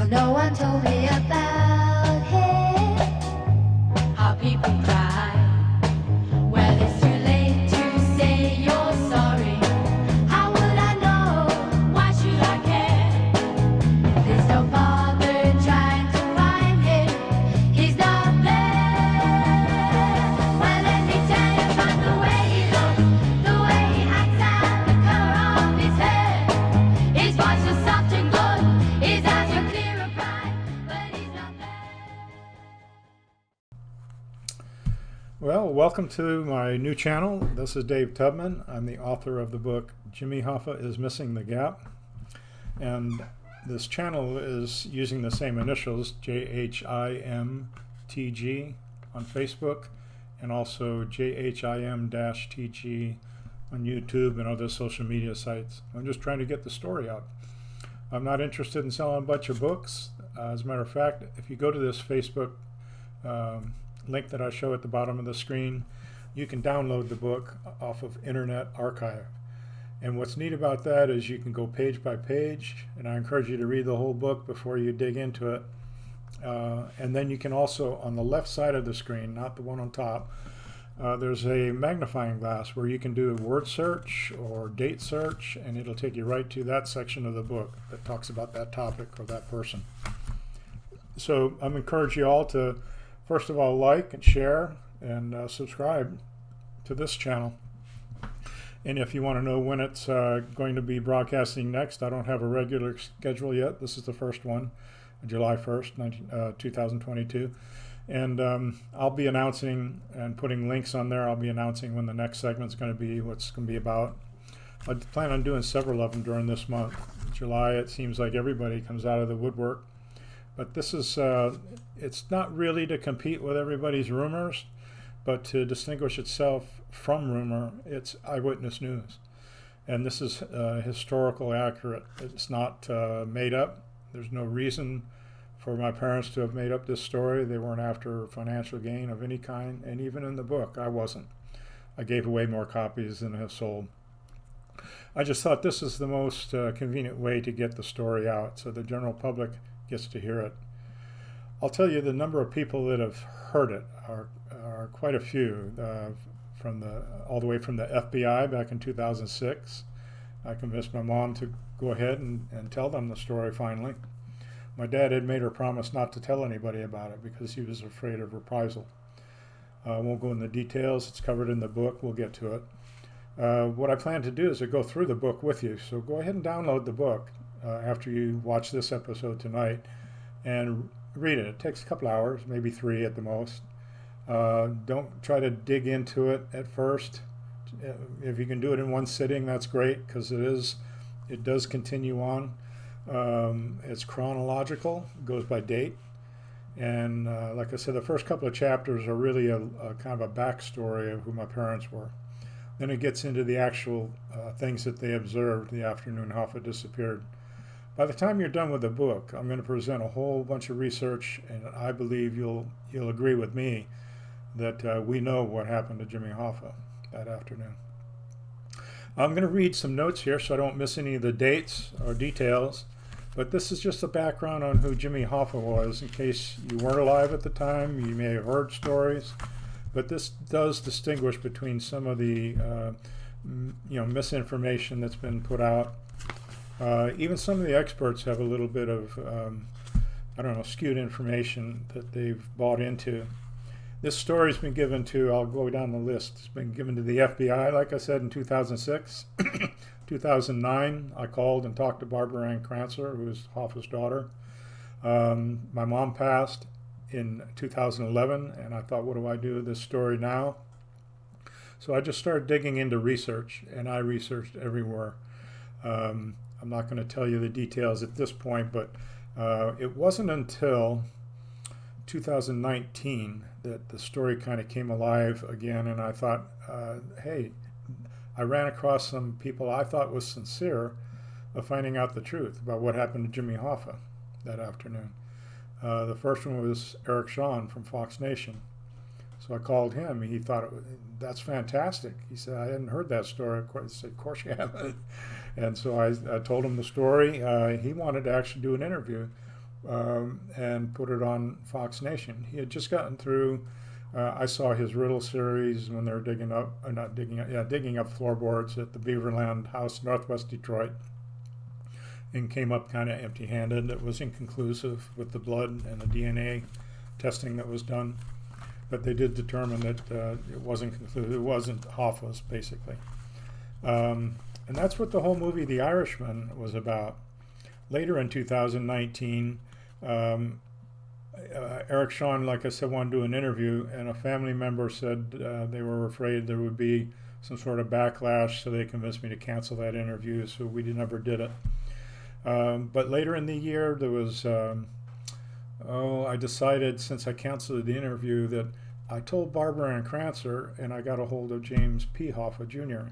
no one told me about it. How people cry. Well, it's too late to say you're sorry. How would I know? Why should I care? There's no bother trying to find him. He's not there. Well, let me tell you about the way he looks, the way he acts, and the color of his hair. His voice is soft and good, his eyes are clear and bright, but he's not there. Well, welcome to my new channel. This is Dave Tubman. I'm the author of the book Jimmy Hoffa is Missing the Gap. And this channel is using the same initials, JHIMTG on Facebook, and also JHIM-TG on YouTube and other social media sites. I'm just trying to get the story out. I'm not interested in selling a bunch of books. As a matter of fact, if you go to this Facebook link that I show at the bottom of the screen, you can download the book off of Internet Archive. And what's neat about that is you can go page by page, and I encourage you to read the whole book before you dig into it. And then you can also, on the left side of the screen, not the one on top, there's a magnifying glass where you can do a word search or date search, and it'll take you right to that section of the book that talks about that topic or that person. So I'm encouraging you all to, first of all, like and share and subscribe to this channel. And if you want to know when it's going to be broadcasting next, I don't have a regular schedule yet. This is the first one, July 1st, 2022. And I'll be announcing and putting links on there. I'll be announcing when the next segment's going to be, what's going to be about. I plan on doing several of them during this month. July, it seems like everybody comes out of the woodwork. But this is, it's not really to compete with everybody's rumors, but to distinguish itself from rumor. It's eyewitness news. And this is historical accurate. It's not made up. There's no reason for my parents to have made up this story. They weren't after financial gain of any kind, and even in the book, I wasn't. I gave away more copies than I have sold. I just thought this is the most convenient way to get the story out so the general public gets to hear it. I'll tell you the number of people that have heard it are quite a few, all the way from the FBI back in 2006. I convinced my mom to go ahead and tell them the story finally. My dad had made her promise not to tell anybody about it because he was afraid of reprisal. I won't go into the details. It's covered in the book. We'll get to it. What I plan to do is to go through the book with you. So go ahead and download the book after you watch this episode tonight and read it. It takes a couple hours, maybe 3 at the most. Don't try to dig into it at first. If you can do it in one sitting, that's great, because it does continue on. It's chronological, it goes by date, and like I said, the first couple of chapters are really a kind of a backstory of who my parents were. Then it gets into the actual things that they observed the afternoon Hoffa disappeared. By the time you're done with the book, I'm going to present a whole bunch of research, and I believe you'll agree with me that we know what happened to Jimmy Hoffa that afternoon. I'm going to read some notes here so I don't miss any of the dates or details, but this is just a background on who Jimmy Hoffa was in case you weren't alive at the time. You may have heard stories, but this does distinguish between some of the misinformation that's been put out. Even some of the experts have a little bit of, skewed information that they've bought into. This story's been given to, I'll go down the list, it's been given to the FBI, like I said, in 2006. 2009, I called and talked to Barbara Ann Crancer, who was Hoffa's daughter. My mom passed in 2011, and I thought, what do I do with this story now? So I just started digging into research, and I researched everywhere. I'm not going to tell you the details at this point, but it wasn't until 2019 that the story kind of came alive again, and I thought, hey, I ran across some people I thought was sincere of finding out the truth about what happened to Jimmy Hoffa that afternoon. The first one was Eric Shawn from Fox Nation. So I called him. He thought, that's fantastic. He said, I hadn't heard that story. I said, of course you haven't. And so I told him the story. He wanted to actually do an interview and put it on Fox Nation. He had just gotten through. I saw his riddle series when they were digging up, not digging up, yeah, digging up floorboards at the Beaverland House, Northwest Detroit, and came up kind of empty-handed. It was inconclusive with the blood and the DNA testing that was done, but they did determine that it wasn't conclusive. It wasn't Hoffa's, basically. And that's what the whole movie The Irishman was about. Later in 2019, Eric Shawn, like I said, wanted to do an interview, and a family member said they were afraid there would be some sort of backlash, so they convinced me to cancel that interview, so we never did it. But later in the year, there was, I decided, since I canceled the interview, that I told Barbara Ann Crancer, and I got a hold of James P. Hoffa Jr.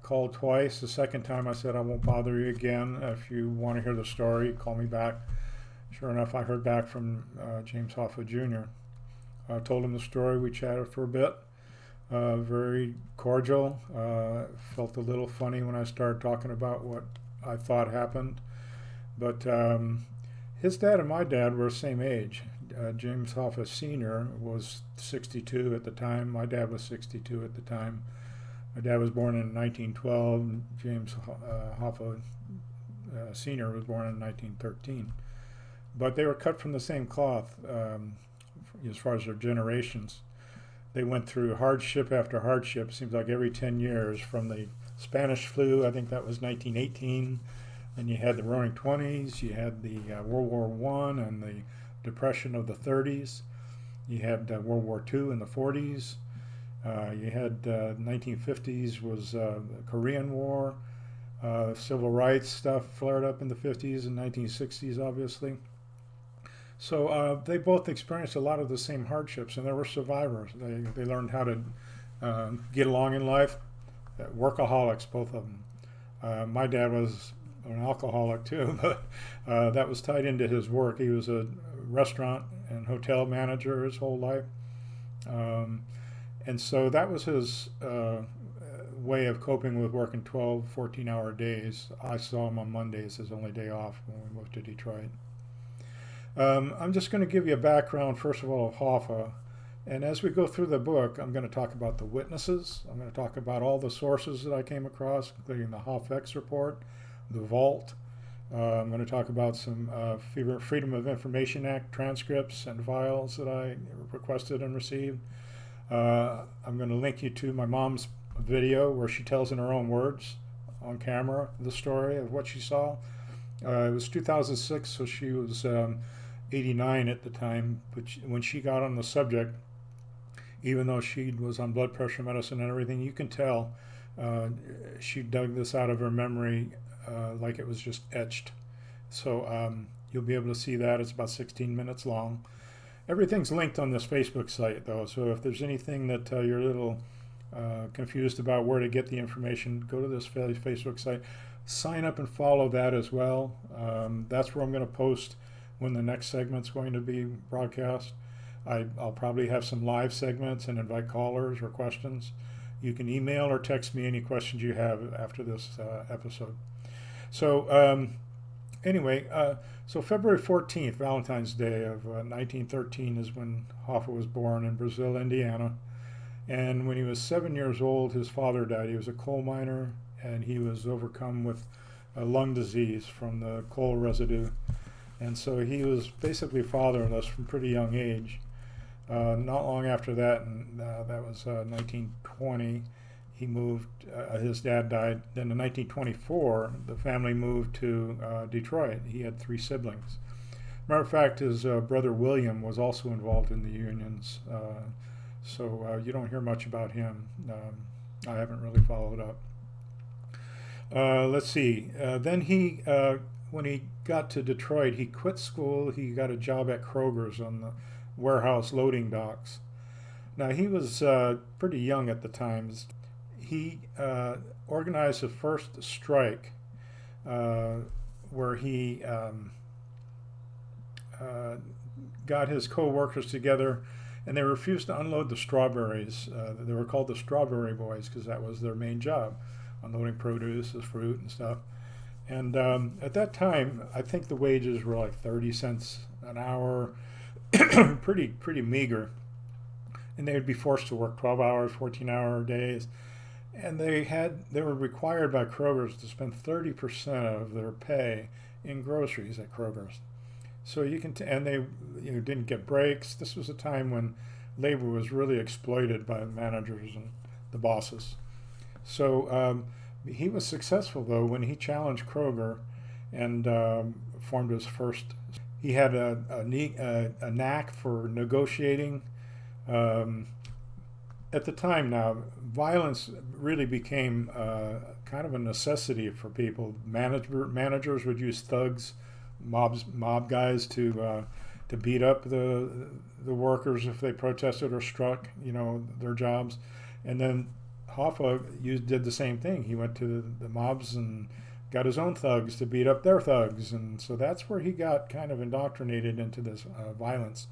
Called twice. The second time I said, I won't bother you again. If you want to hear the story, call me back. Sure enough, I heard back from James Hoffa Jr. I told him the story. We chatted for a bit. Very cordial. Felt a little funny when I started talking about what I thought happened. But his dad and my dad were the same age. James Hoffa Sr. was 62 at the time. My dad was 62 at the time. My dad was born in 1912. James Hoffa Sr. was born in 1913. But they were cut from the same cloth as far as their generations. They went through hardship after hardship, seems like every 10 years, from the Spanish flu, I think that was 1918. Then you had the Roaring Twenties, you had the World War I and the Depression of the 30s. You had World War II in the 40s. You had 1950s was the Korean War. Civil rights stuff flared up in the 50s and 1960s, obviously. So they both experienced a lot of the same hardships, and they were survivors. They learned how to get along in life. Workaholics, both of them. My dad was an alcoholic too, but that was tied into his work. He was a restaurant and hotel manager his whole life. And so that was his way of coping with working 12, 14-hour days. I saw him on Mondays, his only day off when we moved to Detroit. I'm just going to give you a background, first of all, of Hoffa. And as we go through the book, I'm going to talk about the witnesses. I'm going to talk about all the sources that I came across, including the Hoffa report, the vault. I'm going to talk about some Freedom of Information Act transcripts and files that I requested and received. I'm going to link you to my mom's video where she tells in her own words on camera the story of what she saw. It was 2006, so she was 89 at the time, but when she got on the subject, even though she was on blood pressure medicine and everything, you can tell she dug this out of her memory like it was just etched. So you'll be able to see that. It's about 16 minutes long. Everything's linked on this Facebook site, though, so if there's anything that you're a little confused about where to get the information, go to this Facebook site. Sign up and follow that as well. That's where I'm going to post when the next segment's going to be broadcast. I'll probably have some live segments and invite callers or questions. You can email or text me any questions you have after this episode. So anyway, so February 14th, Valentine's Day of 1913 is when Hoffa was born in Brazil, Indiana. And when he was 7 years old, his father died. He was a coal miner, and he was overcome with a lung disease from the coal residue. And so he was basically fatherless from pretty young age. Not long after that, and that was 1920, he moved, his dad died. Then in 1924, the family moved to Detroit. He had 3 siblings. Matter of fact, his brother William was also involved in the unions. So you don't hear much about him. I haven't really followed up. Let's see. Then he, when he got to Detroit, he quit school. He got a job at Kroger's on the warehouse loading docks. Now, he was pretty young at the time. He organized the first strike where he got his co-workers together, and they refused to unload the strawberries. They were called the Strawberry Boys because that was their main job, unloading produce, the fruit and stuff. And at that time, I think the wages were like 30 cents an hour, pretty meager. And they would be forced to work 12 hours, 14-hour days. And they were required by Kroger's to spend 30% of their pay in groceries at Kroger's. So you can, and they didn't get breaks. This was a time when labor was really exploited by managers and the bosses. So he was successful though when he challenged Kroger and formed his first. He had a knack for negotiating. At the time now, violence really became kind of a necessity for people. Managers would use thugs, mob guys to beat up the workers if they protested or struck, their jobs. And then Hoffa did the same thing. He went to the mobs and got his own thugs to beat up their thugs, and so that's where he got kind of indoctrinated into this violence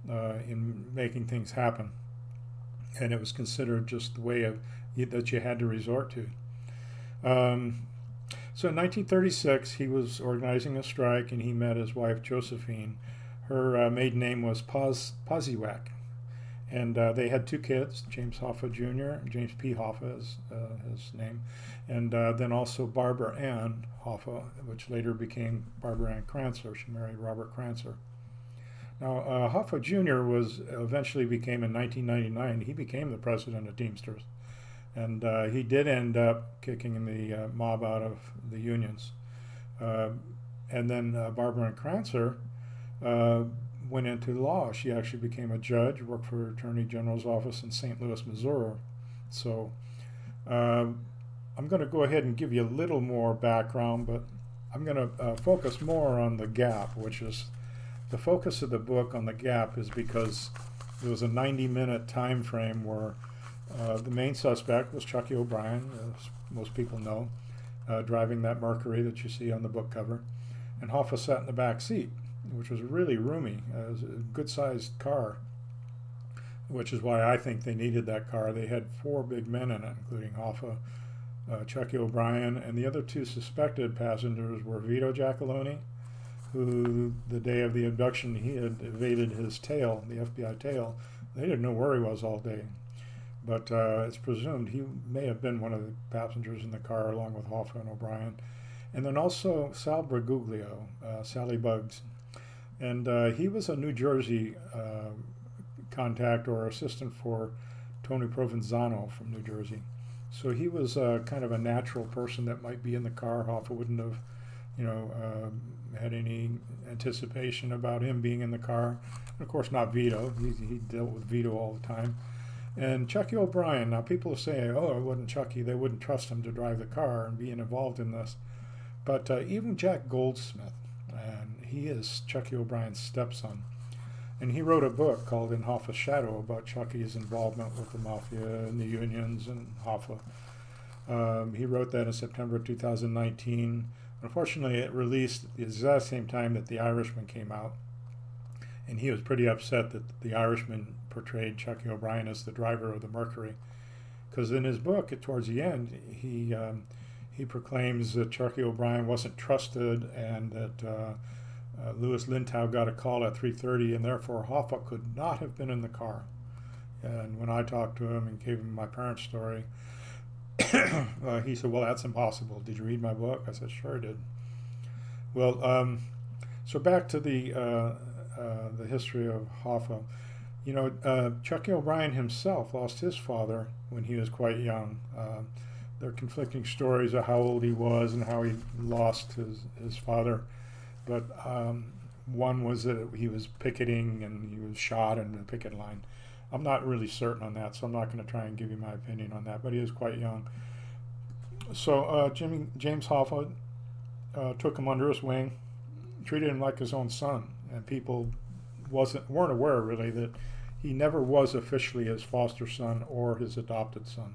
in making things happen. And it was considered just the way that you had to resort to. So in 1936, he was organizing a strike, and he met his wife Josephine. Her maiden name was Poziwak, and they had two kids, James Hoffa Jr., James P. Hoffa is his name, and then also Barbara Ann Hoffa, which later became Barbara Ann Crancer. She married Robert Crancer. Now, Hoffa Jr. eventually became, in 1999, he became the president of Teamsters. And he did end up kicking the mob out of the unions. And then Barbara Ann Crancer went into law. She actually became a judge, worked for Attorney General's office in St. Louis, Missouri. So I'm going to go ahead and give you a little more background, but I'm going to focus more on the gap, which is the focus of the book on the gap is because there was a 90-minute time frame where the main suspect was Chucky O'Brien, as most people know, driving that Mercury that you see on the book cover. And Hoffa sat in the back seat, which was really roomy. It was a good-sized car, which is why I think they needed that car. They had 4 big men in it, including Hoffa, Chucky O'Brien, and the other 2 suspected passengers were Vito Giacalone, who the day of the abduction he had evaded his tail, the FBI tail. They didn't know where he was all day. But it's presumed he may have been one of the passengers in the car along with Hoffa and O'Brien. And then also Sal Bergoglio, Sally Bugs. And he was a New Jersey contact or assistant for Tony Provenzano from New Jersey. So he was kind of a natural person that might be in the car. Hoffa wouldn't have, had any anticipation about him being in the car. And of course, not Vito. He dealt with Vito all the time. And Chucky O'Brien. Now, people say, oh, it wasn't Chucky. They wouldn't trust him to drive the car and being involved in this. But even Jack Goldsmith, and he is Chucky O'Brien's stepson. And he wrote a book called In Hoffa's Shadow about Chucky's involvement with the mafia and the unions and Hoffa. He wrote that in September 2019. Unfortunately, it released at the exact same time that The Irishman came out. And he was pretty upset that The Irishman portrayed Chucky O'Brien as the driver of the Mercury. Because in his book, towards the end, he proclaims that Chucky O'Brien wasn't trusted and that Louis Lintow got a call at 3:30 and therefore Hoffa could not have been in the car. And when I talked to him and gave him my parents' story, he said, well, that's impossible. Did you read my book? I said, sure I did. Well, so back to the history of Hoffa. Chucky O'Brien himself lost his father when he was quite young. There are conflicting stories of how old he was and how he lost his father. But one was that he was picketing and he was shot in the picket line. I'm not really certain on that, so I'm not going to try and give you my opinion on that, but he was quite young. So James Hoffa took him under his wing, treated him like his own son, and people weren't aware really that he never was officially his foster son or his adopted son.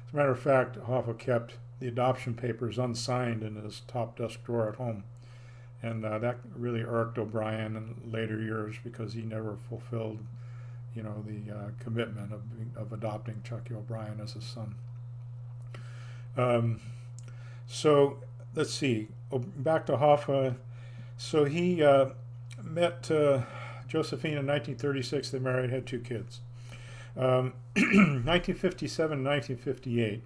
As a matter of fact, Hoffa kept the adoption papers unsigned in his top desk drawer at home, and that really irked O'Brien in later years because he never fulfilled the commitment of adopting Chucky O'Brien as his son. So let's see. Back to Hoffa. So he met Josephine in 1936. They married, had 2 kids. 1957, 1958,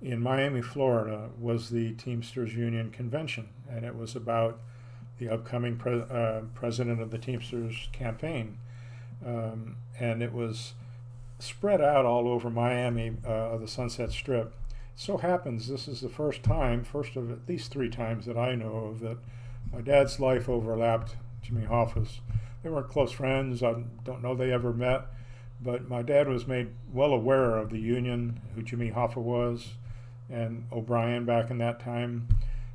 in Miami, Florida, was the Teamsters Union Convention, and it was about the upcoming president of the Teamsters campaign. And it was spread out all over Miami, the Sunset Strip. It so happens this is the first of at least 3 times that I know of, that my dad's life overlapped Jimmy Hoffa's. They weren't close friends. I don't know they ever met, but my dad was made well aware of the Union, who Jimmy Hoffa was, and O'Brien back in that time.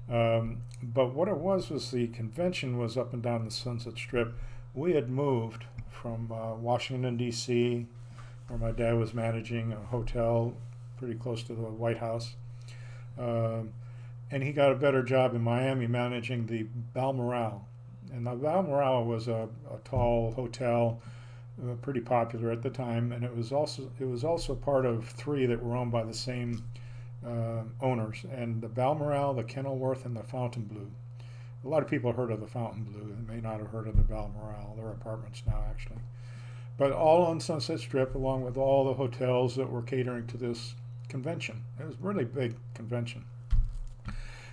But what it was the convention was up and down the Sunset Strip. We had moved from Washington, D.C., where my dad was managing a hotel pretty close to the White House. And he got a better job in Miami managing the Balmoral. And the Balmoral was a tall hotel, pretty popular at the time, and it was also part of 3 that were owned by the same owners, and the Balmoral, the Kenilworth, and the Fontainebleau. A lot of people heard of the Fontainebleau. They may not have heard of the Balmoral. They're apartments now, actually. But all on Sunset Strip, along with all the hotels that were catering to this convention. It was a really big convention.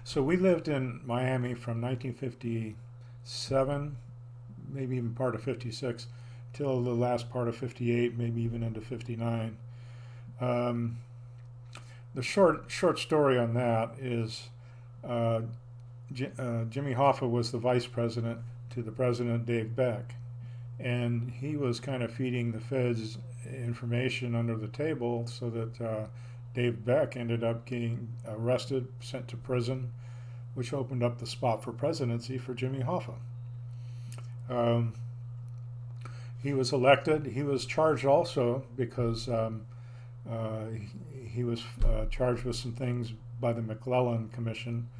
So we lived in Miami from 1957, maybe even part of 56, till the last part of 58, maybe even into 59. The short story on that is Jimmy Hoffa was the vice president to the president, Dave Beck, and he was kind of feeding the feds information under the table, so that Dave Beck ended up getting arrested, sent to prison, which opened up the spot for presidency for Jimmy Hoffa. He was elected. He was charged also because he was charged with some things by the McClellan Commission,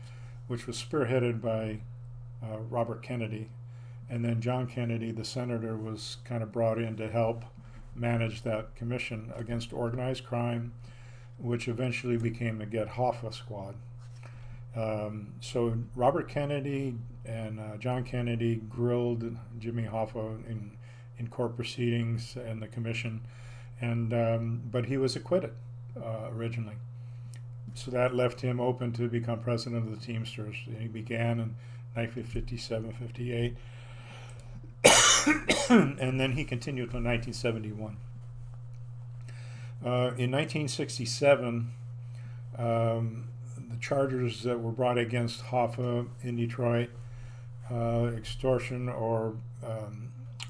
which was spearheaded by Robert Kennedy. And then John Kennedy, the senator, was kind of brought in to help manage that commission against organized crime, which eventually became the Get Hoffa Squad. So Robert Kennedy and John Kennedy grilled Jimmy Hoffa in court proceedings and the commission, but he was acquitted originally. So that left him open to become president of the Teamsters. He began in 1957, 58, and then he continued until 1971. In 1967, the charges that were brought against Hoffa in Detroit, extortion or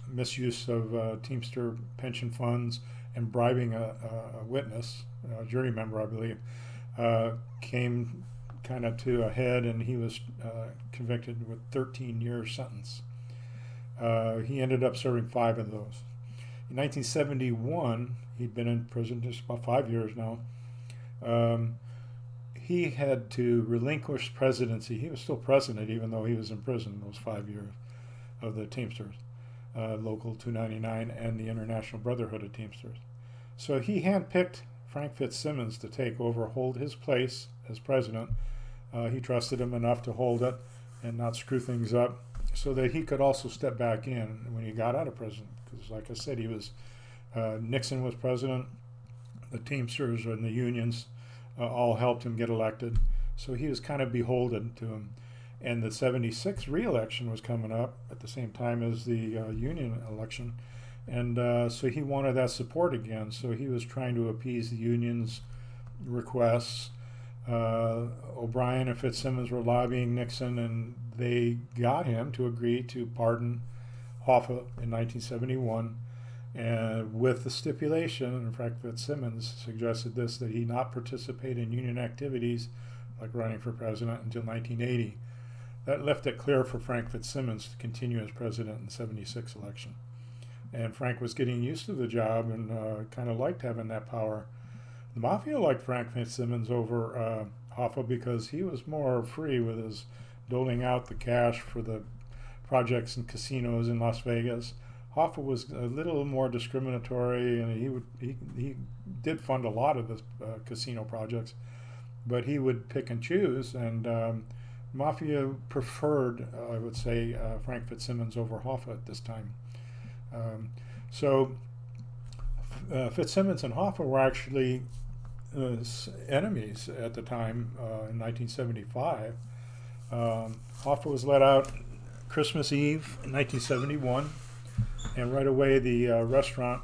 misuse of Teamster pension funds, and bribing a witness, a jury member, I believe, came kind of to a head, and he was convicted with 13-year sentence. He ended up serving 5 of those. In 1971, he'd been in prison just about 5 years now. He had to relinquish presidency. He was still president even though he was in prison those 5 years of the Teamsters, Local 299, and the International Brotherhood of Teamsters. So he handpicked Frank Fitzsimmons to take over, hold his place as president. He trusted him enough to hold it and not screw things up, so that he could also step back in when he got out of prison. Because, like I said, he was Nixon was president, the Teamsters and the unions all helped him get elected, so he was kind of beholden to him. And the '76 re-election was coming up at the same time as the union election, and so he wanted that support again. So he was trying to appease the union's requests. O'Brien and Fitzsimmons were lobbying Nixon, and they got him to agree to pardon Hoffa in 1971, and with the stipulation, and Frank Fitzsimmons suggested this, that he not participate in union activities like running for president until 1980. That left it clear for Frank Fitzsimmons to continue as president in the '76 election. And Frank was getting used to the job and kind of liked having that power. The Mafia liked Frank Fitzsimmons over Hoffa because he was more free with his doling out the cash for the projects and casinos in Las Vegas. Hoffa was a little more discriminatory, and he did fund a lot of the casino projects, but he would pick and choose, and Mafia preferred, I would say, Frank Fitzsimmons over Hoffa at this time. So Fitzsimmons and Hoffa were actually enemies at the time in 1975. Hoffa was let out Christmas Eve in 1971, and right away the restaurant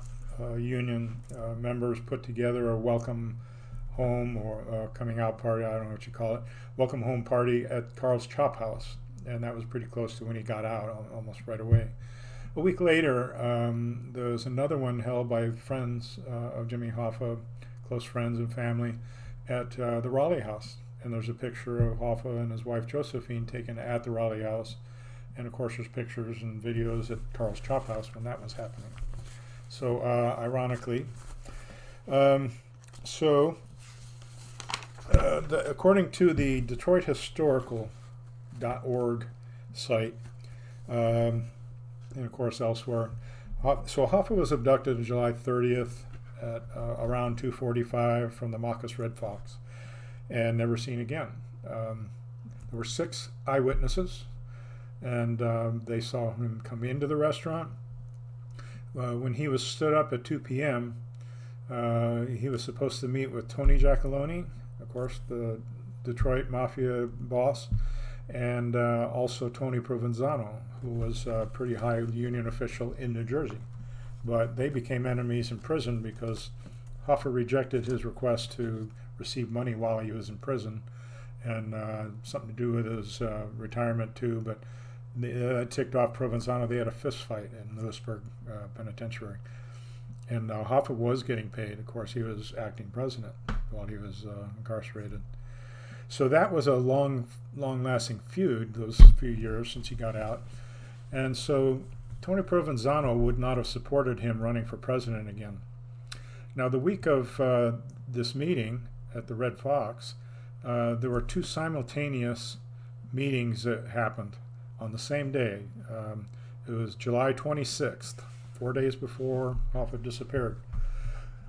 union members put together a welcome home or coming out party, I don't know what you call it, welcome home party at Carl's Chop House, and that was pretty close to when he got out, almost right away. A week later, there was another one held by friends of Jimmy Hoffa, close friends and family, at the Raleigh House. And there's a picture of Hoffa and his wife Josephine taken at the Raleigh House. And of course, there's pictures and videos at Carl's Chop House when that was happening. So, ironically, according to the Detroit Historical.org site, and of course elsewhere, so Hoffa was abducted on July 30th at around 2:45 from the Marcus Red Fox and never seen again. There were 6 eyewitnesses, and they saw him come into the restaurant. When he was stood up at 2 p.m., he was supposed to meet with Tony Giacalone, of course, the Detroit Mafia boss, and also Tony Provenzano, who was a pretty high union official in New Jersey. But they became enemies in prison because Hoffa rejected his request to receive money while he was in prison, and something to do with his retirement too, but it ticked off Provenzano. They had a fist fight in Lewisburg Penitentiary. And Hoffa was getting paid. Of course, he was acting president while he was incarcerated. So that was a long-lasting feud, those few years since he got out. And so Tony Provenzano would not have supported him running for president again. Now, the week of this meeting at the Red Fox, there were 2 simultaneous meetings that happened on the same day. It was July 26th, 4 days before Hoffa disappeared.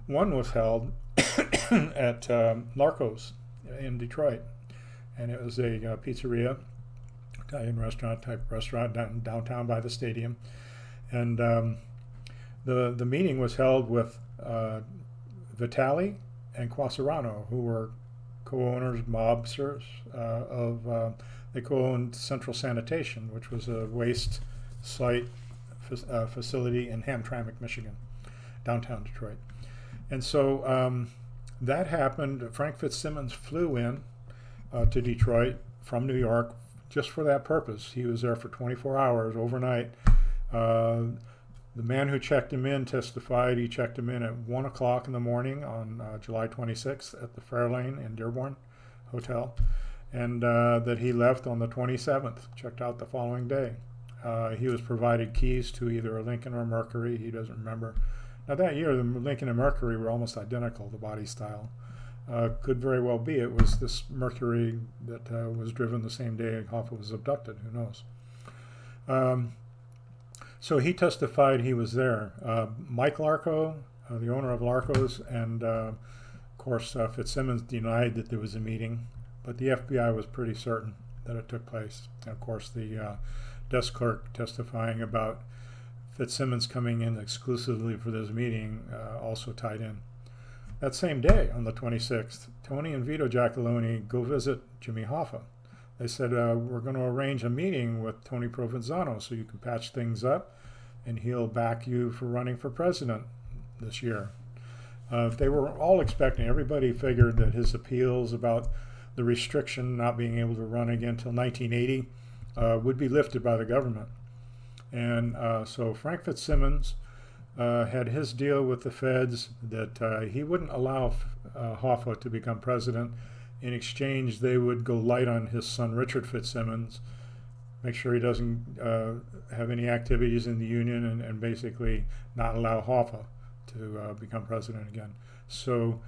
One was held at Larco's in Detroit, and it was a pizzeria, Italian restaurant type restaurant downtown by the stadium. And the meeting was held with Vitali and Quasarano, who were co-owners, mobsters of they co-owned Central Sanitation, which was a waste site facility in Hamtramck, Michigan, downtown Detroit. And so that happened. Frank Fitzsimmons flew in to Detroit from New York just for that purpose. He was there for 24 hours overnight. The man who checked him in testified he checked him in at 1 o'clock in the morning on July 26th at the Fairlane in Dearborn Hotel, and that he left on the 27th, checked out the following day. He was provided keys to either a Lincoln or a Mercury. He doesn't remember. Now that year, the Lincoln and Mercury were almost identical, the body style. Could very well be it was this Mercury that was driven the same day Hoffa was abducted. Who knows? So he testified he was there. Mike Larco, the owner of Larco's, and of course Fitzsimmons denied that there was a meeting, but the FBI was pretty certain that it took place. And of course the desk clerk testifying about Fitzsimmons coming in exclusively for this meeting also tied in. That same day, on the 26th, Tony and Vito Giacalone go visit Jimmy Hoffa. They said, we're going to arrange a meeting with Tony Provenzano so you can patch things up and he'll back you for running for president this year. They were all expecting, everybody figured that his appeals about the restriction not being able to run again until 1980 would be lifted by the government. And so Frank Fitzsimmons had his deal with the feds that he wouldn't allow Hoffa to become president. In exchange, they would go light on his son Richard Fitzsimmons, make sure he doesn't have any activities in the union, and basically not allow Hoffa to become president again. So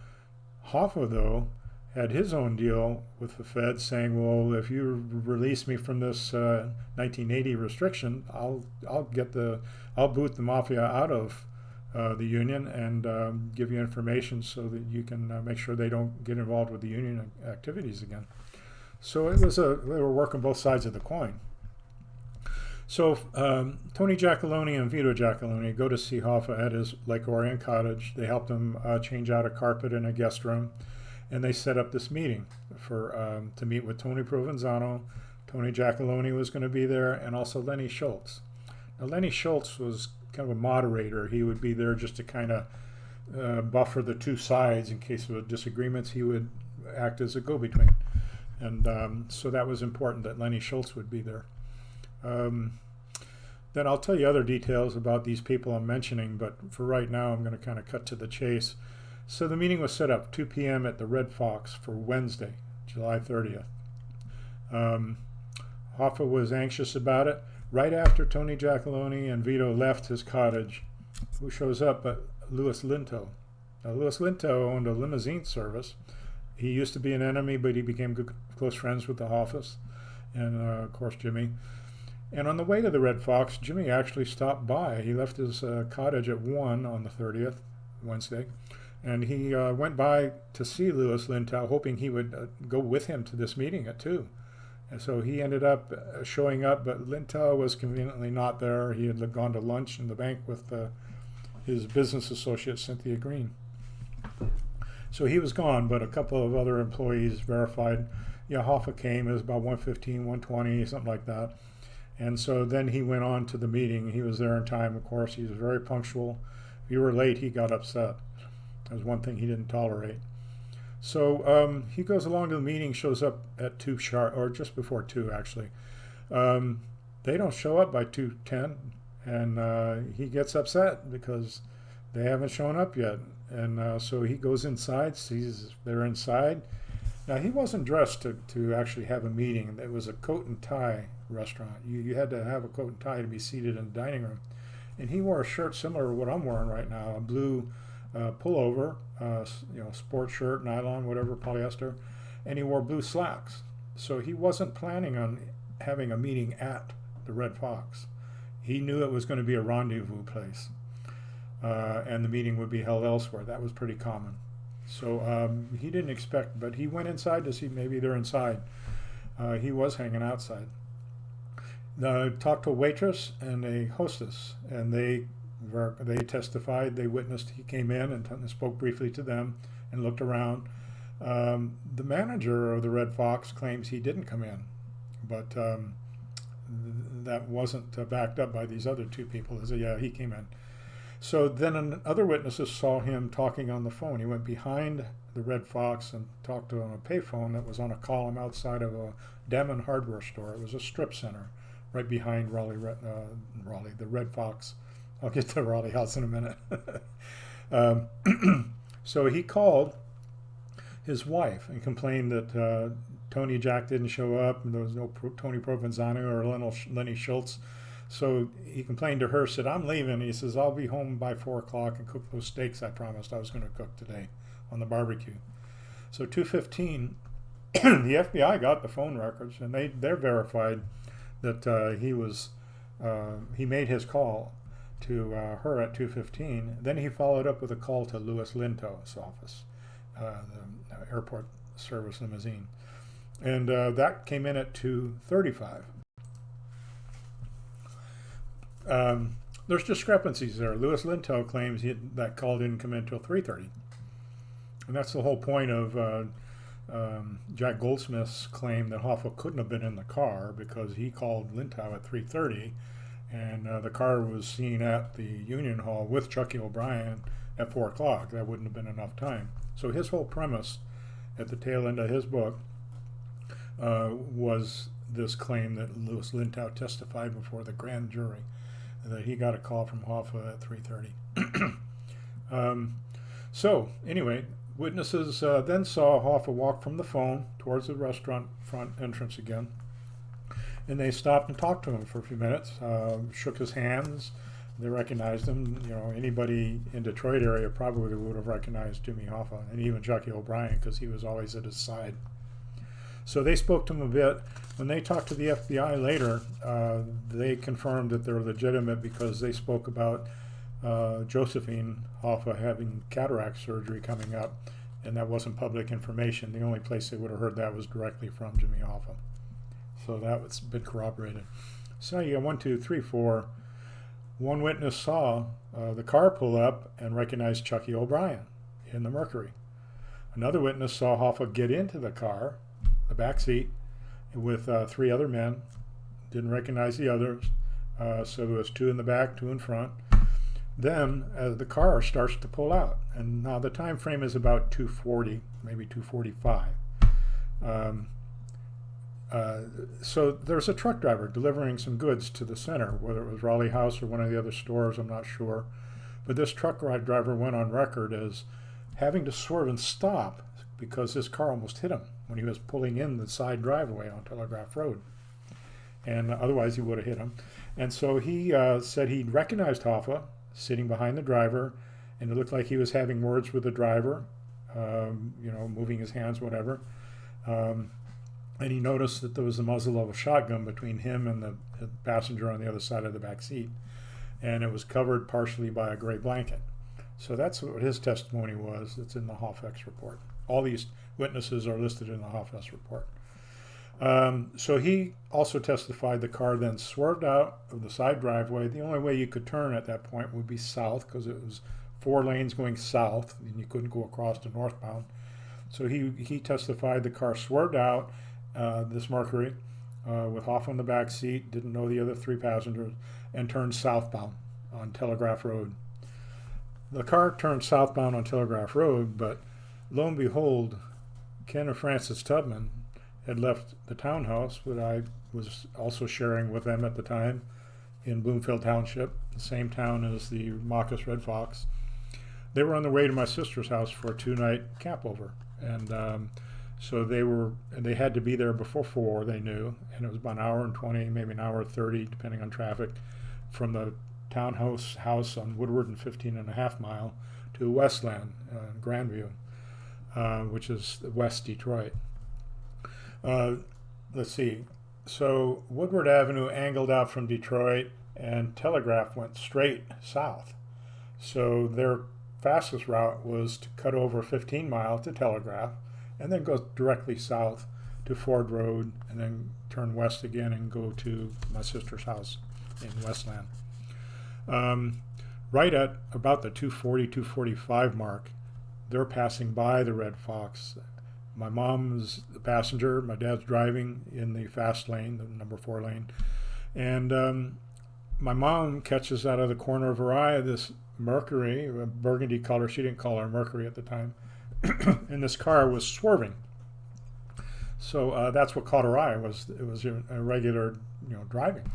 Hoffa, though, had his own deal with the feds, saying, well, if you release me from this 1980 restriction, I'll boot the mafia out of the union and give you information so that you can make sure they don't get involved with the union activities again. So it was they were working both sides of the coin. So Tony Giacalone and Vito Giacalone go to see Hoffa at his Lake Orion cottage. They helped him change out a carpet in a guest room, and they set up this meeting for to meet with Tony Provenzano. Tony Giacalone was going to be there, and also Lenny Schultz. Now Lenny Schultz was kind of a moderator. He would be there just to kind of buffer the two sides in case of disagreements. He would act as a go-between, and so that was important that Lenny Schultz would be there. Then I'll tell you other details about these people I'm mentioning, but for right now I'm going to kind of cut to the chase. So the meeting was set up 2 p.m. at the Red Fox for Wednesday, July 30th. Hoffa was anxious about it. Right after Tony Giacalone and Vito left his cottage, who shows up but Louis Linto. Now, Louis Linto owned a limousine service. He used to be an enemy, but he became close friends with the Hoffas and, of course, Jimmy. And on the way to the Red Fox, Jimmy actually stopped by. He left his cottage at 1 on the 30th, Wednesday, and he went by to see Louis Linto, hoping he would go with him to this meeting at 2. And so he ended up showing up, but Linto was conveniently not there. He had gone to lunch in the bank with his business associate, Cynthia Green. So he was gone, but a couple of other employees verified, yeah, Hoffa came. It was about 1:15, 1:20, something like that. And so then he went on to the meeting. He was there in time, of course. He was very punctual. If you were late, he got upset. That was one thing he didn't tolerate. So he goes along to the meeting, shows up at 2 sharp, or just before 2, actually. They don't show up by 2:10, and he gets upset because they haven't shown up yet. And so he goes inside, sees they're inside. Now, he wasn't dressed to actually have a meeting. It was a coat and tie restaurant. You had to have a coat and tie to be seated in the dining room. And he wore a shirt similar to what I'm wearing right now, a blue pullover, sports shirt, nylon, whatever, polyester, and he wore blue slacks. So he wasn't planning on having a meeting at the Red Fox. He knew it was going to be a rendezvous place, and the meeting would be held elsewhere. That was pretty common. So he didn't expect, but he went inside to see maybe they're inside. He was hanging outside. Talked to a waitress and a hostess, and they testified. They witnessed he came in and spoke briefly to them and looked around. The manager of the Red Fox claims he didn't come in, but that wasn't backed up by these other 2 people. They said, yeah, he came in. So then other witnesses saw him talking on the phone. He went behind the Red Fox and talked to on a payphone that was on a column outside of a Damon hardware store. It was a strip center right behind the Red Fox. I'll get to Raleigh House in a minute. So he called his wife and complained that Tony Jack didn't show up, and there was no Tony Provenzano or Lenny Schultz. So he complained to her, said, I'm leaving. He says, I'll be home by 4 o'clock and cook those steaks I promised I was going to cook today on the barbecue. So 2:15, the FBI got the phone records, and they're verified that he made his call to her at 2:15. Then he followed up with a call to Louis Linto's office, the airport service limousine. And that came in at 2:35. There's discrepancies there. Louis Linto claims that call didn't come in until 3:30. And that's the whole point of Jack Goldsmith's claim that Hoffa couldn't have been in the car, because he called Linto at 3:30, and the car was seen at the Union Hall with Chucky O'Brien at 4 o'clock. That wouldn't have been enough time. So his whole premise at the tail end of his book was this claim that Louis Linto testified before the grand jury, that he got a call from Hoffa at 3:30. So anyway, witnesses then saw Hoffa walk from the phone towards the restaurant front entrance again, and they stopped and talked to him for a few minutes, shook his hands. They recognized him. Anybody in Detroit area probably would have recognized Jimmy Hoffa, and even Chucky O'Brien, because he was always at his side. So they spoke to him a bit. When they talked to the FBI later, they confirmed that they're legitimate, because they spoke about Josephine Hoffa having cataract surgery coming up, and that wasn't public information. The only place they would have heard that was directly from Jimmy Hoffa. So that was been corroborated. So you got 1, 2, 3, 4. One witness saw the car pull up and recognized Chucky O'Brien in the Mercury. Another witness saw Hoffa get into the car, the back seat, with 3 other men. Didn't recognize the others, so there was 2 in the back, 2 in front. Then the car starts to pull out, and now the time frame is about 2:40, maybe 2:45. So there's a truck driver delivering some goods to the center, whether it was Raleigh House or one of the other stores, I'm not sure. But this truck driver went on record as having to swerve and stop because his car almost hit him when he was pulling in the side driveway on Telegraph Road. And otherwise he would have hit him. And so he said he recognized Hoffa sitting behind the driver, and it looked like he was having words with the driver, moving his hands, whatever. And he noticed that there was the muzzle of a shotgun between him and the passenger on the other side of the back seat. And it was covered partially by a gray blanket. So that's what his testimony was. It's in the Hoffa report. All these witnesses are listed in the Hoffa report. So he also testified the car then swerved out of the side driveway. The only way you could turn at that point would be south, because it was 4 lanes going south, and you couldn't go across to northbound. So he testified the car swerved out, this Mercury, with Hoffa in the back seat, didn't know the other 3 passengers, and turned southbound on Telegraph Road. The car turned southbound on Telegraph Road, but lo and behold, Ken and Francis Tubman had left the townhouse that I was also sharing with them at the time in Bloomfield Township, the same town as the Marcus Red Fox. They were on their way to my sister's house for a 2-night campover, and so they had to be there before 4, they knew, and it was about an hour and 20, maybe an hour and 30, depending on traffic, from the townhouse house on Woodward and 15.5 mile to Westland, Grandview, which is West Detroit. Let's see. So Woodward Avenue angled out from Detroit, and Telegraph went straight south. So their fastest route was to cut over 15 mile to Telegraph, and then go directly south to Ford Road, and then turn west again and go to my sister's house in Westland. Right at about the 2:40, 2:45 mark, they're passing by the Red Fox. My mom's the passenger, my dad's driving in the fast lane, the number 4 lane, and my mom catches out of the corner of her eye this Mercury, a burgundy color. She didn't call her Mercury at the time. And this car was swerving. So that's what caught her eye. It was a regular, driving.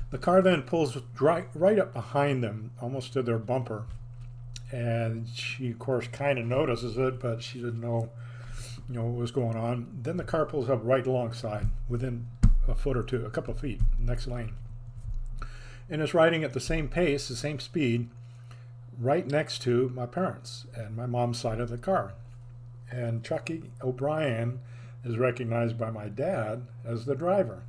The car then pulls right up behind them, almost to their bumper, and she, of course, kind of notices it, but she didn't know, what was going on. Then the car pulls up right alongside, within a foot or two, a couple of feet, next lane, and is riding at the same pace, the same speed, right next to my parents and my mom's side of the car. And Chucky O'Brien is recognized by my dad as the driver.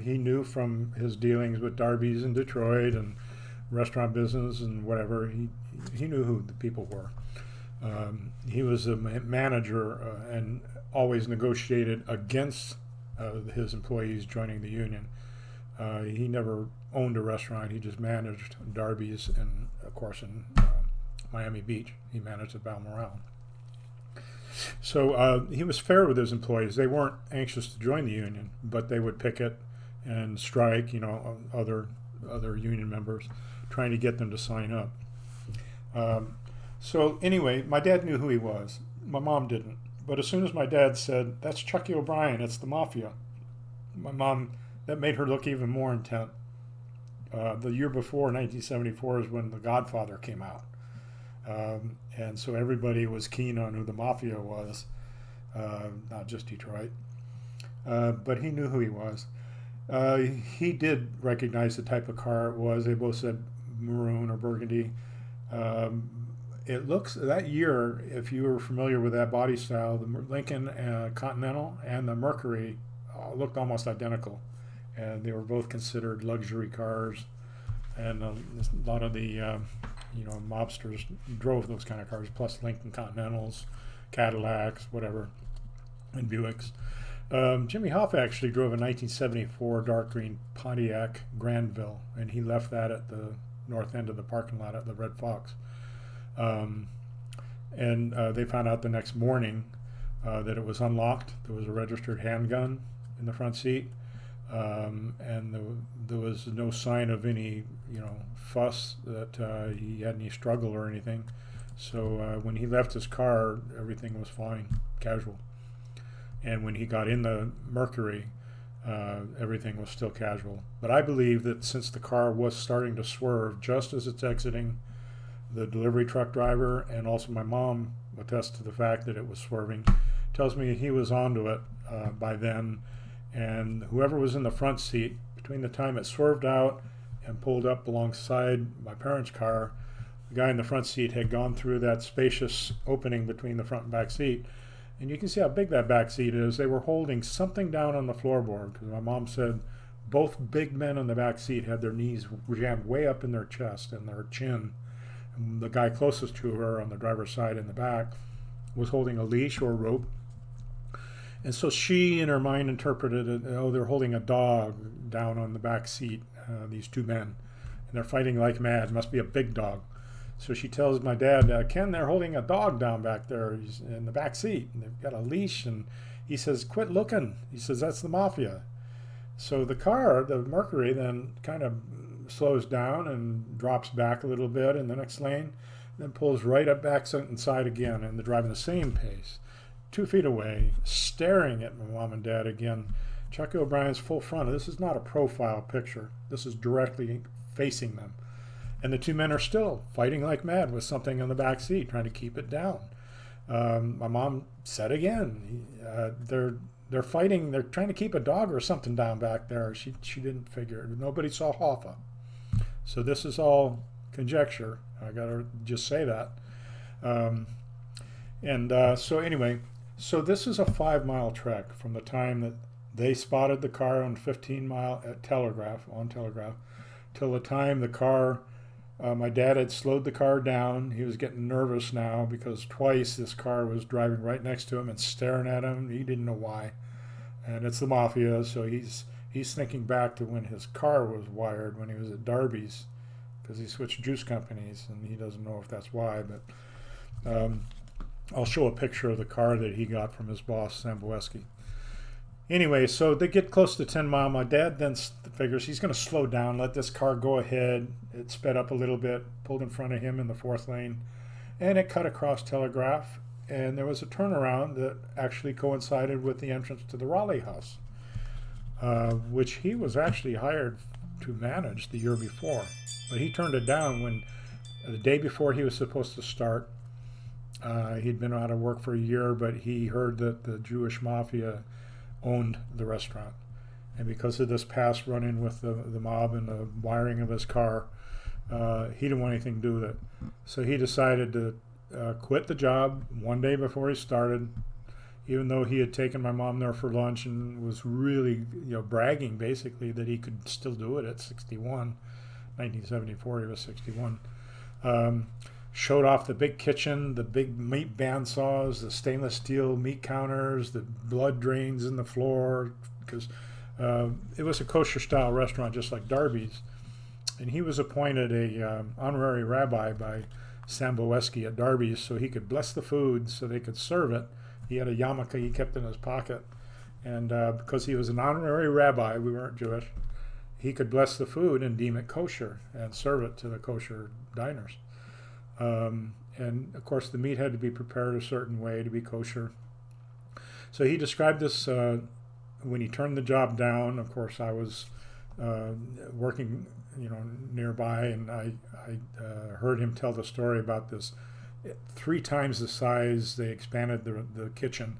He knew from his dealings with Darby's in Detroit and restaurant business and whatever, he knew who the people were. He was a manager and always negotiated against his employees joining the union. He never owned a restaurant. He just managed Darby's, and of course in Miami Beach he managed at Balmoral. So he was fair with his employees. They weren't anxious to join the union, but they would picket and strike, other union members, trying to get them to sign up. So anyway, my dad knew who he was. My mom didn't. But as soon as my dad said, "That's Chucky O'Brien, it's the mafia," my mom, that made her look even more intent. The year before, 1974, is when The Godfather came out. And so everybody was keen on who the mafia was, not just Detroit. But he knew who he was. He did recognize the type of car it was. They both said maroon or burgundy. It looks, that year, if you were familiar with that body style, the Lincoln Continental and the Mercury looked almost identical. and they were both considered luxury cars. And a lot of the mobsters drove those kind of cars, plus Lincoln Continentals, Cadillacs, whatever, and Buicks. Jimmy Hoffa actually drove a 1974 dark green Pontiac Granville, and he left that at the north end of the parking lot at the Red Fox. And they found out the next morning that it was unlocked. There was a registered handgun in the front seat, and there was no sign of any, fuss that he had any struggle or anything. So when he left his car, everything was fine, casual. And when he got in the Mercury, everything was still casual. But I believe that since the car was starting to swerve just as it's exiting, the delivery truck driver and also my mom attest to the fact that it was swerving, tells me he was onto it by then. And whoever was in the front seat, between the time it swerved out and pulled up alongside my parents' car, the guy in the front seat had gone through that spacious opening between the front and back seat. And you can see how big that back seat is. They were holding something down on the floorboard, because my mom said both big men in the back seat had their knees jammed way up in their chest and their chin. And the guy closest to her on the driver's side in the back was holding a leash or rope. And so she, in her mind, interpreted it, they're holding a dog down on the back seat, these two men. And they're fighting like mad. Must be a big dog. So she tells my dad, Ken, they're holding a dog down back there. He's in the back seat, and they've got a leash. And he says, quit looking. He says, that's the mafia. So the car, the Mercury, then kind of slows down and drops back a little bit in the next lane, then pulls right up back inside again, and they're driving the same pace, 2 feet away, staring at my mom and dad again. Chuck O'Brien's full front. This is not a profile picture. This is directly facing them. And the two men are still fighting like mad with something in the back seat, trying to keep it down. My mom said again, they're fighting. They're trying to keep a dog or something down back there. She didn't figure it. Nobody saw Hoffa. So this is all conjecture. I got to just say that. So anyway, so this is a 5-mile trek from the time that they spotted the car on 15 Mile at Telegraph, till the time the car. My dad had slowed the car down. He was getting nervous now because twice this car was driving right next to him and staring at him. He didn't know why. And it's the mafia, so he's thinking back to when his car was wired when he was at Darby's, because he switched juice companies, and he doesn't know if that's why. But I'll show a picture of the car that he got from his boss, Samboweski. Anyway, so they get close to 10 Mile. My dad then figures he's going to slow down, let this car go ahead. It sped up a little bit, pulled in front of him in the 4th lane, and it cut across Telegraph. And there was a turnaround that actually coincided with the entrance to the Raleigh House, which he was actually hired to manage the year before. But he turned it down when the day before he was supposed to start. He'd been out of work for a year, but he heard that the Jewish mafia owned the restaurant, and because of this past run-in with the mob and the wiring of his car, he didn't want anything to do with it. So he decided to quit the job one day before he started, even though he had taken my mom there for lunch and was really bragging basically that he could still do it at 61. 1974 he was 61. Showed off the big kitchen, the big meat bandsaws, the stainless steel meat counters, the blood drains in the floor, because it was a kosher-style restaurant just like Darby's. And he was appointed a honorary rabbi by Samboweski at Darby's so he could bless the food so they could serve it. He had a yarmulke he kept in his pocket. And because he was an honorary rabbi, we weren't Jewish, he could bless the food and deem it kosher and serve it to the kosher diners. And of course the meat had to be prepared a certain way to be kosher. So he described this when he turned the job down. Of course I was working nearby, and I heard him tell the story about this 3 times the size. They expanded the kitchen.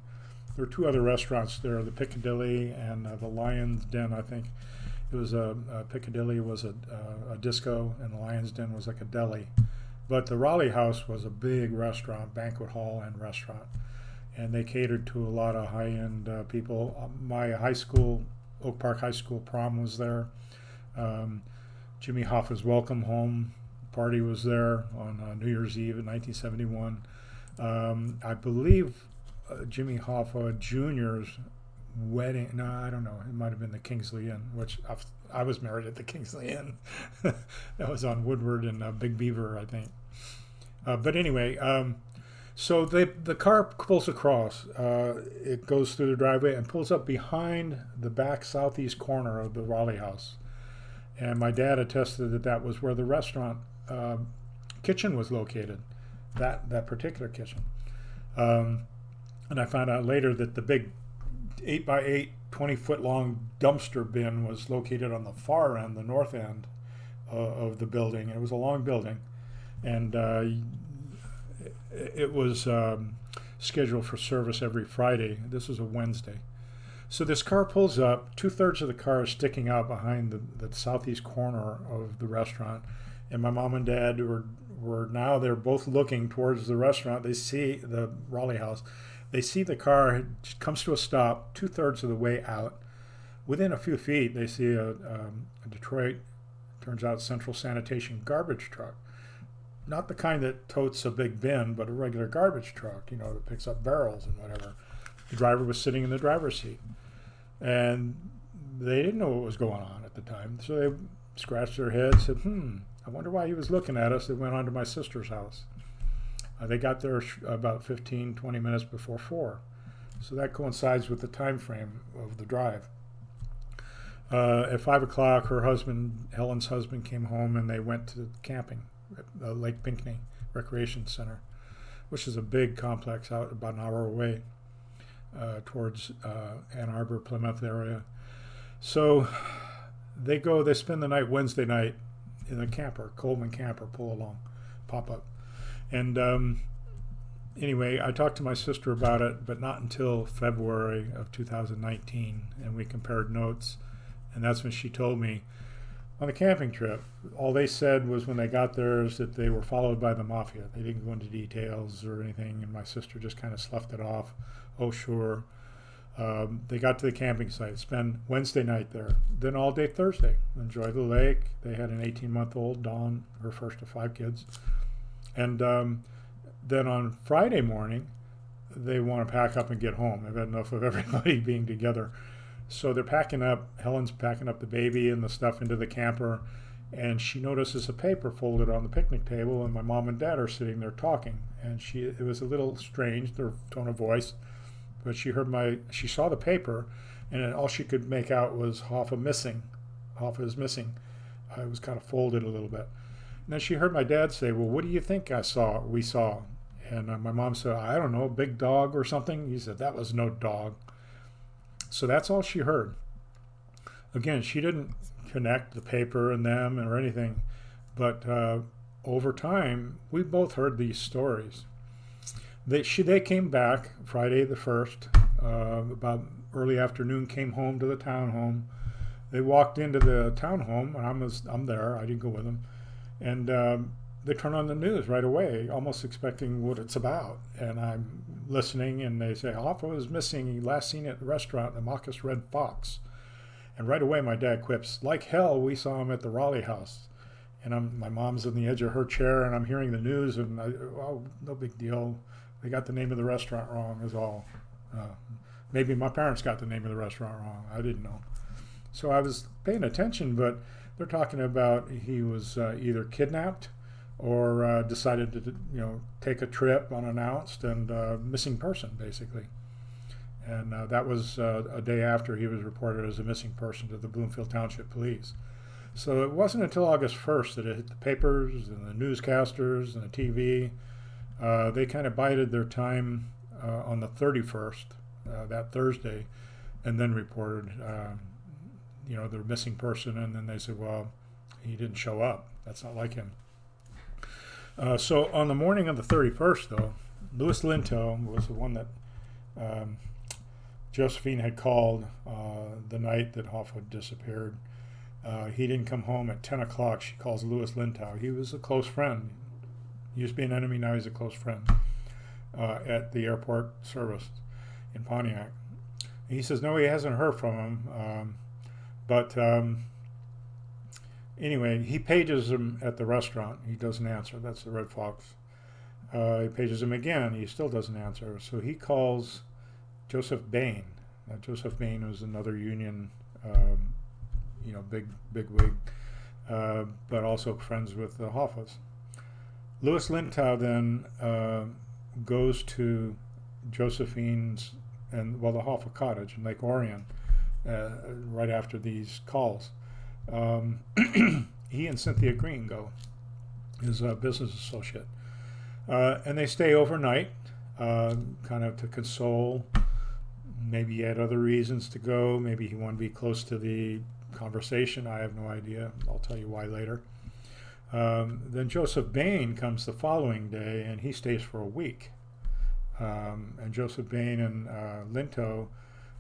There were 2 other restaurants there, the Piccadilly and the Lion's Den. I think it was Piccadilly was a disco, and the Lion's Den was like a deli. But the Raleigh House was a big restaurant, banquet hall and restaurant, and they catered to a lot of high-end people. My high school Oak Park High School prom was there. Um, Jimmy Hoffa's welcome home party was there on New Year's Eve in 1971. I believe Jimmy Hoffa Jr.'s wedding. No, I don't know. It might have been the Kingsley Inn, which I was married at the Kingsley Inn. That was on Woodward and Big Beaver, I think. But anyway, so the car pulls across. It goes through the driveway and pulls up behind the back southeast corner of the Raleigh house. And my dad attested that that was where the restaurant kitchen was located, that particular kitchen. And I found out later that the big 8x8, 20-foot long dumpster bin was located on the far end, the north end of the building. It was a long building, and it was scheduled for service every Friday. This was a Wednesday. So this car pulls up. 2/3 of the car is sticking out behind the southeast corner of the restaurant, and my mom and dad were now, they're both looking towards the restaurant. They see the Raleigh house. They see the car, it comes to a stop 2/3 of the way out. Within a few feet, they see a Detroit, turns out, Central Sanitation garbage truck. Not the kind that totes a big bin, but a regular garbage truck, that picks up barrels and whatever. The driver was sitting in the driver's seat. And they didn't know what was going on at the time. So they scratched their heads, said, I wonder why he was looking at us. They went on to my sister's house. They got there about 15, 20 minutes before 4. So that coincides with the time frame of the drive. At 5 o'clock, her husband, Helen's husband, came home and they went to camping at Lake Pinckney Recreation Center, which is a big complex out about an hour away towards Ann Arbor, Plymouth area. So they spend the night Wednesday night in a camper, Coleman camper, pop up. And anyway, I talked to my sister about it, but not until February of 2019, and we compared notes. And that's when she told me, on the camping trip, all they said was when they got there is that they were followed by the mafia. They didn't go into details or anything, and my sister just kind of sloughed it off. Oh, sure. They got to the camping site, spend Wednesday night there, then all day Thursday, enjoy the lake. They had an 18-month-old, Dawn, her first of 5 kids. And then on Friday morning, they want to pack up and get home. They've had enough of everybody being together. So they're packing up, Helen's packing up the baby and the stuff into the camper, and she notices a paper folded on the picnic table, and my mom and dad are sitting there talking. And it was a little strange, their tone of voice, but she saw the paper, and all she could make out was Hoffa missing. Hoffa is missing. It was kind of folded a little bit. And then she heard my dad say, well, what do you think we saw? And my mom said, I don't know, a big dog or something. He said, that was no dog. So that's all she heard. Again, she didn't connect the paper and them or anything, but over time, we both heard these stories. They came back Friday the 1st, about early afternoon, came home to the townhome. They walked into the townhome, and I'm there. I didn't go with them. And they turn on the news right away, almost expecting what it's about. And I'm listening, and they say, Hoffa was missing. Last seen at the restaurant, the Marcus Red Fox. And right away, my dad quips, like hell, we saw him at the Raleigh house. And my mom's on the edge of her chair, and I'm hearing the news, and no big deal. They got the name of the restaurant wrong is all. Maybe my parents got the name of the restaurant wrong. I didn't know. So I was paying attention, but they're talking about he was either kidnapped or decided to take a trip unannounced, and missing person, basically. And that was a day after he was reported as a missing person to the Bloomfield Township Police. So it wasn't until August 1st that it hit the papers and the newscasters and the TV. They kind of bided their time on the 31st, that Thursday, and then reported, their missing person. And then they said, well, he didn't show up. That's not like him. So on the morning of the 31st, though, Louis Lintow was the one that Josephine had called the night that Hoffa disappeared. He didn't come home at 10 o'clock. She calls Louis Lintow. He was a close friend. He used to be an enemy, now he's a close friend at the airport service in Pontiac. And he says, no, he hasn't heard from him. But anyway, he pages him at the restaurant. He doesn't answer. That's the Red Fox. He pages him again. He still doesn't answer. So he calls Joseph Bain. Now, Joseph Bain was another union, big wig, but also friends with the Hoffas. Louis Lintow then goes to Josephine's the Hoffa cottage in Lake Orion right after these calls. He and Cynthia Green go, his business associate. And they stay overnight, kind of to console. Maybe he had other reasons to go. Maybe he wanted to be close to the conversation. I have no idea. I'll tell you why later. Then Joseph Bain comes the following day, and he stays for a week. And Joseph Bain and Lintow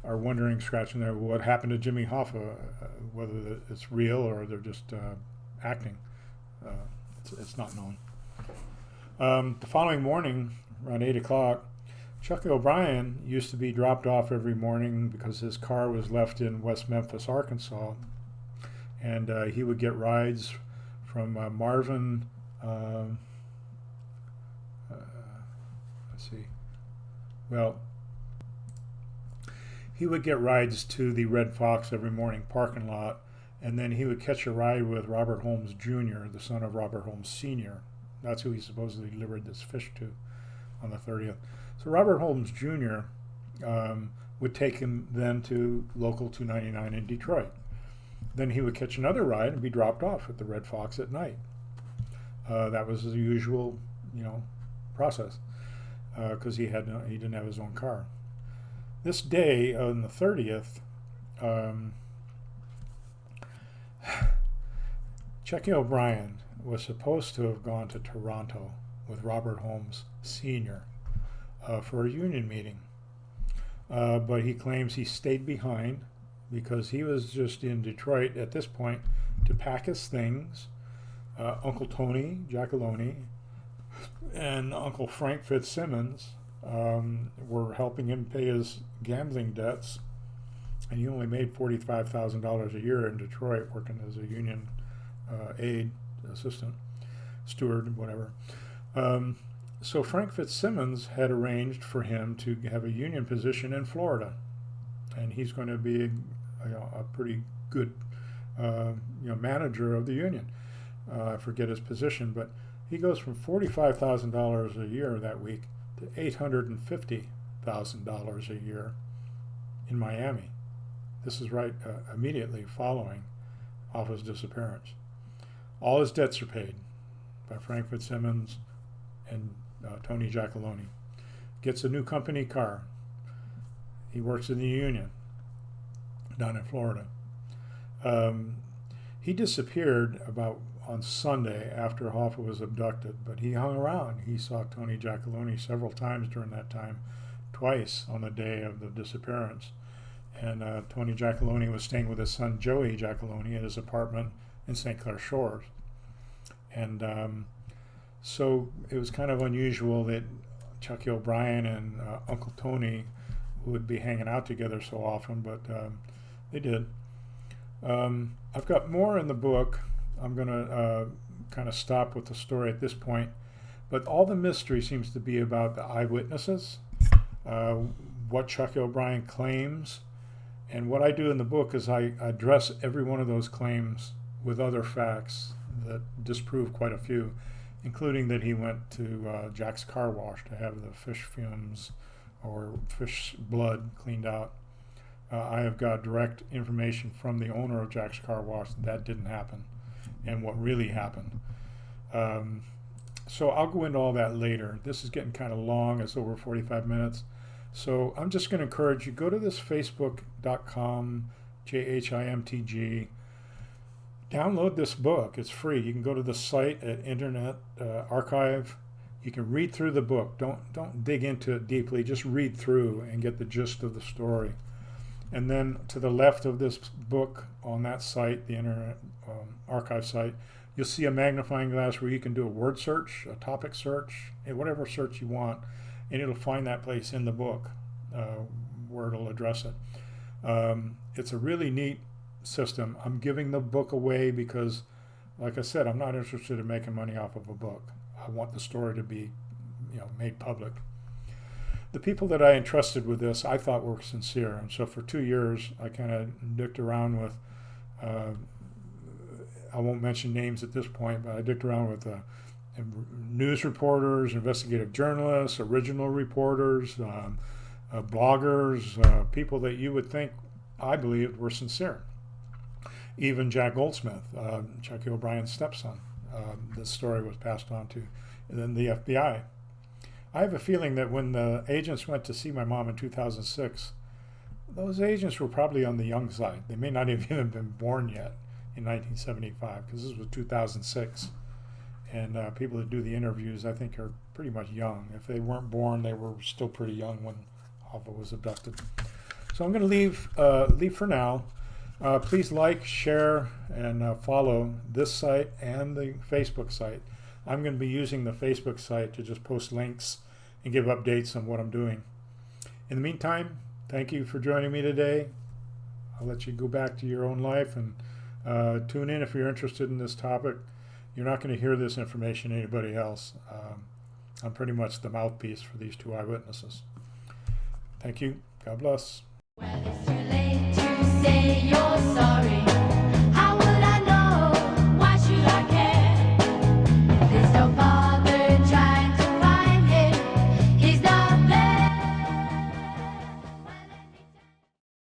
are wondering, scratching their, what happened to Jimmy Hoffa, whether it's real or they're just acting. It's not known. The following morning, around 8 o'clock, Chucky O'Brien used to be dropped off every morning because his car was left in West Memphis, Arkansas, and he would get rides from Marvin. He would get rides to the Red Fox every morning parking lot, and then he would catch a ride with Robert Holmes Jr., the son of Robert Holmes Sr. That's who he supposedly delivered this fish to on the 30th. So Robert Holmes Jr. Would take him then to Local 299 in Detroit. Then he would catch another ride and be dropped off at the Red Fox at night. That was the usual, process, because he didn't have his own car. This day on the 30th, Chucky O'Brien was supposed to have gone to Toronto with Robert Holmes Sr. For a union meeting. But he claims he stayed behind because he was just in Detroit at this point to pack his things. Uncle Tony Giacalone and Uncle Frank Fitzsimmons were helping him pay his gambling debts. And he only made $45,000 a year in Detroit working as a union aide, assistant, steward, whatever. So Frank Fitzsimmons had arranged for him to have a union position in Florida, and he's going to be a pretty good manager of the union. I forget his position, but he goes from $45,000 a year that week to $850,000 a year in Miami. This is right immediately following Hoffa's disappearance. All his debts are paid by Frank Fitzsimmons and Tony Giacalone. Gets a new company car. He works in the union down in Florida. He disappeared about on Sunday after Hoffa was abducted, but he hung around. He saw Tony Giacalone several times during that time, twice on the day of the disappearance. And Tony Giacalone was staying with his son Joey Giacalone at his apartment in St. Clair Shores. And so it was kind of unusual that Chucky O'Brien and Uncle Tony would be hanging out together so often, but they did. I've got more in the book. I'm going to kind of stop with the story at this point, but all the mystery seems to be about the eyewitnesses, what Chucky O'Brien claims, and what I do in the book is I address every one of those claims with other facts that disprove quite a few, including that he went to Jack's Car Wash to have the fish fumes or fish blood cleaned out. I have got direct information from the owner of Jack's Car Wash that didn't happen and what really happened. So I'll go into all that later. This is getting kind of long. It's over 45 minutes. So I'm just going to encourage you, go to this facebook.com, JHIMTG. Download this book. It's free. You can go to the site at Internet Archive. You can read through the book. Don't dig into it deeply. Just read through and get the gist of the story. And then to the left of this book on that site, the Internet Archive site, you'll see a magnifying glass where you can do a word search, a topic search, whatever search you want, and it'll find that place in the book where it'll address it. It's a really neat system. I'm giving the book away because, like I said, I'm not interested in making money off of a book. I want the story to be, made public. The people that I entrusted with this, I thought were sincere, and so for 2 years, I kind of dicked around with. I won't mention names at this point, but I dicked around with news reporters, investigative journalists, original reporters, bloggers, people that you would think, I believed, were sincere. Even Jack Goldsmith, Jackie O'Brien's stepson, this story was passed on to. And then the FBI. I have a feeling that when the agents went to see my mom in 2006, those agents were probably on the young side. They may not have even been born yet in 1975, because this was 2006. And people that do the interviews, I think, are pretty much young. If they weren't born, they were still pretty young when Hoffa was abducted. So I'm going to leave for now. Please like, share, and follow this site and the Facebook site. I'm going to be using the Facebook site to just post links and give updates on what I'm doing. In the meantime, thank you for joining me today. I'll let you go back to your own life and tune in if you're interested in this topic. You're not going to hear this information anybody else. I'm pretty much the mouthpiece for these two eyewitnesses. Thank you. God bless. Well, it's too late to say you're sorry.